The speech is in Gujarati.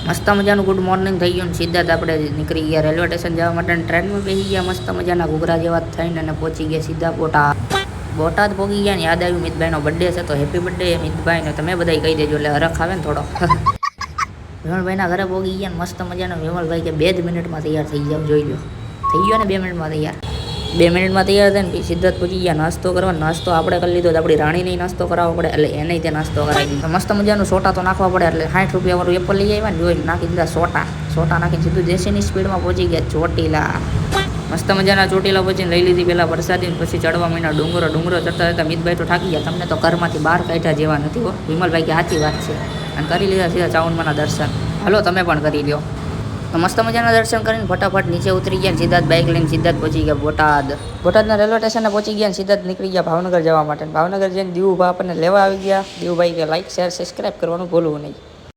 મસ્ત મજાનું ગુડ મોર્નિંગ થઈ ગયું ને સીધા જ આપણે નીકળી ગયા રેલવે સ્ટેશન જવા માટે ટ્રેનમાં બેસી ગયા મસ્ત મજાના ઘૂઘરા જેવા થઈને અને પહોંચી ગયા સીધા બોટાદ પહોંચી ગયા ને યાદ આવ્યું મિતભાઈનો બર્થડે છે તો હેપી બર્થડે મિતભાઈને તમે બધા કહી દેજો એટલે હરખ આવે ને થોડો વિમલભાઈના ઘરે પહોંચી ગયા મસ્ત મજાનો વિમલભાઈ કે 2 જ મિનિટમાં તૈયાર થઈ જાવ જોઈ લો થઈ ગયો ને 2 મિનિટમાં તૈયાર 2 મિનિટમાં તૈયાર થાય ને પછી સીધા જ પહોંચી ગયા નાસ્તો કરવા નાસ્તો આપણે કરી લીધો આપણી રાણીને નાસ્તો કરાવવો પડે એટલે એને તે નાસ્તો કરાવી દીધો મસ્ત મજાનું સોટા તો નાખવા પડે એટલે 60 રૂપિયાવાળું એપલ લઈ આવ્યા ને જોઈને નાખી દીધા સોટા નાખીને સીધું દેશીની સ્પીડમાં પહોંચી ગયા ચોટીલા મસ્ત મજાના ચોટીલા પહોંચીને લઈ લીધી પહેલાં વરસાદી પછી ચડવા માંડ્યા ડુંગરો ચડતા હતા મિતભાઈ તો થાકી ગયા તમને તો ઘરમાંથી બહાર કાઢ્યા જેવા નથી હો વિમલભાઈ કે સાચી વાત છે અને કરી લીધા સીધા ચાવનમાંના દર્શન હાલો તમે પણ કરી લ્યો તો મસ્ત મજાના દર્શન કરીને ફટાફટ નીચે ઉતરી ગયા સીધા જ બાઇક લઈને સીધા જ પહોંચી ગયા બોટાદના રેલવે સ્ટેશને પહોંચી ગયા સીધા જ નીકળી ગયા ભાવનગર જવા માટે ભાવનગર જઈને દીવુભા આપણને લેવા આવી ગયા દીવુભાઈ કે લાઈક શેર સબસ્ક્રાઈબ કરવાનું ભૂલવું નહીં